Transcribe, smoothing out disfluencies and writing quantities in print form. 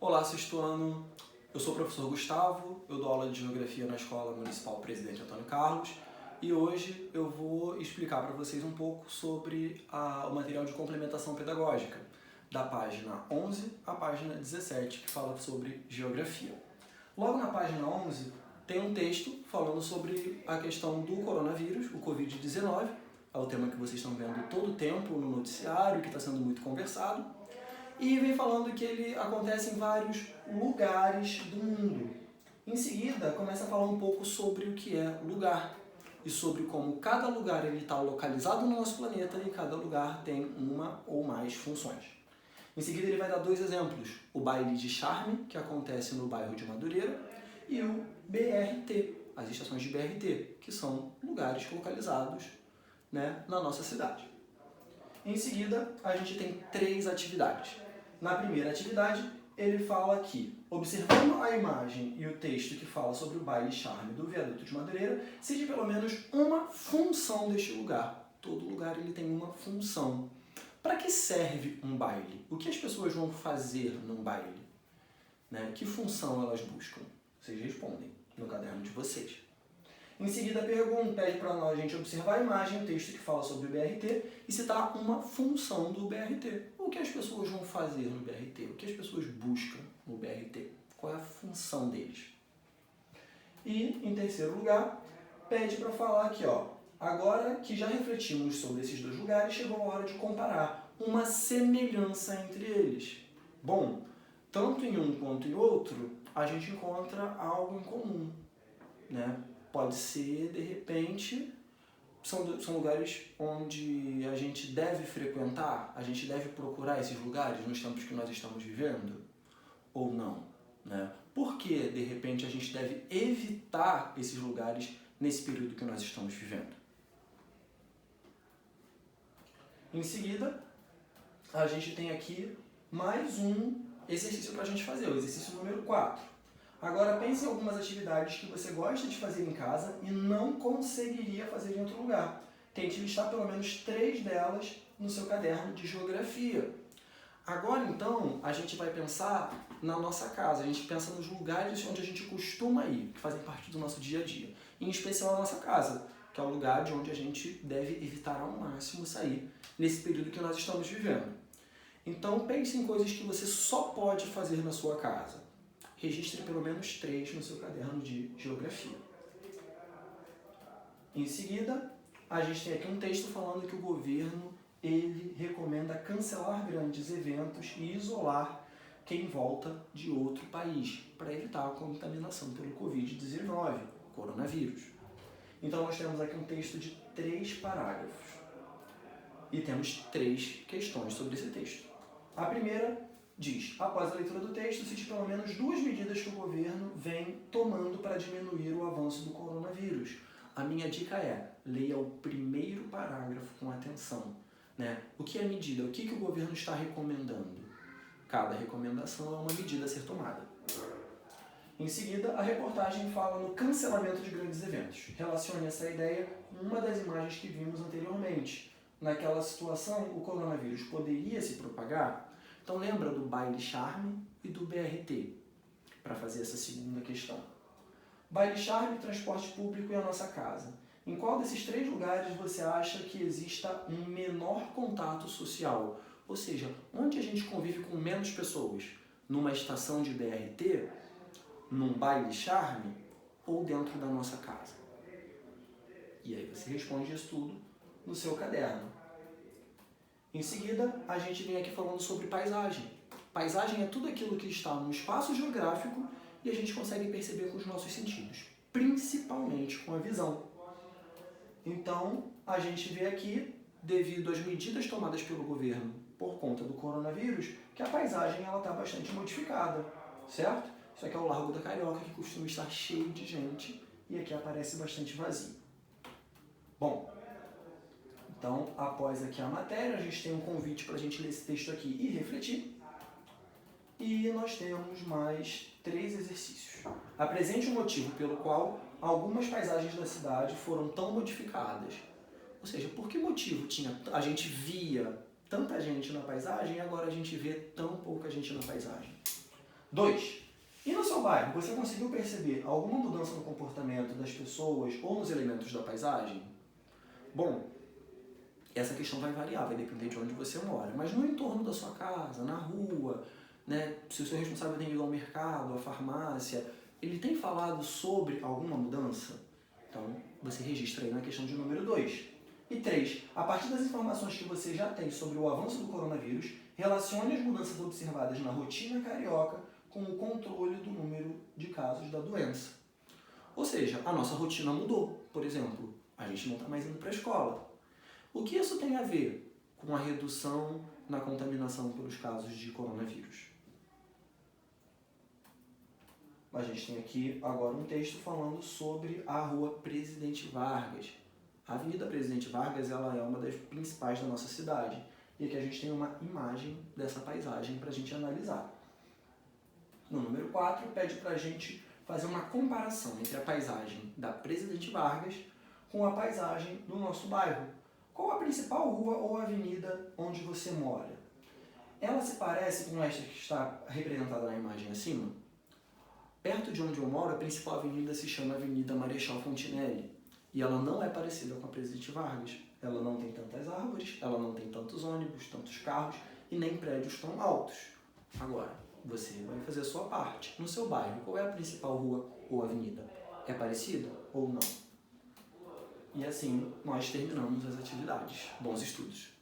Olá, sexto ano. Eu sou o professor Gustavo, eu dou aula de Geografia na Escola Municipal Presidente Antônio Carlos e hoje eu vou explicar para vocês um pouco sobre o material de complementação pedagógica, da página 11 à página 17, que fala sobre Geografia. Logo na página 11 tem um texto falando sobre a questão do coronavírus, o Covid-19, é o tema que vocês estão vendo todo o tempo no noticiário, que está sendo muito conversado. E vem falando que ele acontece em vários lugares do mundo. Em seguida, começa a falar um pouco sobre o que é lugar e sobre como cada lugar está localizado no nosso planeta e cada lugar tem uma ou mais funções. Em seguida, ele vai dar dois exemplos: o baile de charme, que acontece no bairro de Madureira, e o BRT, as estações de BRT, que são lugares localizados, na nossa cidade. Em seguida, a gente tem três atividades. Na primeira atividade, ele fala que, observando a imagem e o texto que fala sobre o baile charme do viaduto de Madureira, cite pelo menos uma função deste lugar. Todo lugar ele tem uma função. Para que serve um baile? O que as pessoas vão fazer num baile? Que função elas buscam? Vocês respondem no caderno de vocês. Em seguida, pede para nós a gente observar a imagem, o texto que fala sobre o BRT e citar uma função do BRT. O que as pessoas vão fazer no BRT? O que as pessoas buscam no BRT? Qual é a função deles? E, em terceiro lugar, pede para falar aqui, agora que já refletimos sobre esses dois lugares, chegou a hora de comparar uma semelhança entre eles. Bom, tanto em um quanto em outro, a gente encontra algo em comum, Pode ser, de repente, são lugares onde a gente deve frequentar, a gente deve procurar esses lugares nos tempos que nós estamos vivendo, ou não, Por que, de repente, a gente deve evitar esses lugares nesse período que nós estamos vivendo? Em seguida, a gente tem aqui mais um exercício para a gente fazer, o exercício número 4. Agora pense em algumas atividades que você gosta de fazer em casa e não conseguiria fazer em outro lugar. Tente listar pelo menos 3 delas no seu caderno de geografia. Agora então, a gente vai pensar na nossa casa, a gente pensa nos lugares onde a gente costuma ir, que fazem parte do nosso dia a dia. Em especial a nossa casa, que é o lugar de onde a gente deve evitar ao máximo sair nesse período que nós estamos vivendo. Então pense em coisas que você só pode fazer na sua casa. Registre pelo menos 3 no seu caderno de geografia. Em seguida, a gente tem aqui um texto falando que o governo ele recomenda cancelar grandes eventos e isolar quem volta de outro país para evitar a contaminação pelo Covid-19, coronavírus. Então nós temos aqui um texto de 3 parágrafos e temos 3 questões sobre esse texto. A primeira diz: após a leitura do texto, cite pelo menos 2 medidas que o governo vem tomando para diminuir o avanço do coronavírus. A minha dica é: leia o primeiro parágrafo com atenção. O que é medida? O que o governo está recomendando? Cada recomendação é uma medida a ser tomada. Em seguida, a reportagem fala no cancelamento de grandes eventos. Relacione essa ideia com uma das imagens que vimos anteriormente. Naquela situação, o coronavírus poderia se propagar? Então lembra do baile charme e do BRT, para fazer essa segunda questão. Baile charme, transporte público e a nossa casa. Em qual desses 3 lugares você acha que exista um menor contato social? Ou seja, onde a gente convive com menos pessoas? Numa estação de BRT, num baile charme ou dentro da nossa casa? E aí você responde isso tudo no seu caderno. Em seguida, a gente vem aqui falando sobre paisagem. Paisagem é tudo aquilo que está no espaço geográfico e a gente consegue perceber com os nossos sentidos, principalmente com a visão. Então, a gente vê aqui, devido às medidas tomadas pelo governo por conta do coronavírus, que a paisagem está bastante modificada, certo? Isso aqui é o Largo da Carioca, que costuma estar cheio de gente, e aqui aparece bastante vazio. Bom, então, após aqui a matéria, a gente tem um convite para a gente ler esse texto aqui e refletir. E nós temos mais 3 exercícios. Apresente o motivo pelo qual algumas paisagens da cidade foram tão modificadas. Ou seja, por que motivo a gente via tanta gente na paisagem e agora a gente vê tão pouca gente na paisagem? 2. E no seu bairro, você conseguiu perceber alguma mudança no comportamento das pessoas ou nos elementos da paisagem? Bom, essa questão vai variar, vai depender de onde você mora. Mas no entorno da sua casa, na rua, né, se o seu responsável tem ido ao mercado, à farmácia, ele tem falado sobre alguma mudança? Então, você registra aí na questão de número 2. E 3. A partir das informações que você já tem sobre o avanço do coronavírus, relacione as mudanças observadas na rotina carioca com o controle do número de casos da doença. Ou seja, a nossa rotina mudou. Por exemplo, a gente não está mais indo para a escola. O que isso tem a ver com a redução na contaminação pelos casos de coronavírus? A gente tem aqui agora um texto falando sobre a Rua Presidente Vargas. A Avenida Presidente Vargas ela é uma das principais da nossa cidade. E aqui a gente tem uma imagem dessa paisagem para a gente analisar. No número 4, pede para a gente fazer uma comparação entre a paisagem da Presidente Vargas com a paisagem do nosso bairro. Qual a principal rua ou avenida onde você mora? Ela se parece com esta que está representada na imagem acima? Perto de onde eu moro, a principal avenida se chama Avenida Marechal Fontinelli. E ela não é parecida com a Presidente Vargas. Ela não tem tantas árvores, ela não tem tantos ônibus, tantos carros e nem prédios tão altos. Agora, você vai fazer a sua parte. No seu bairro, qual é a principal rua ou avenida? É parecida ou não? E assim nós terminamos as atividades. Bons estudos!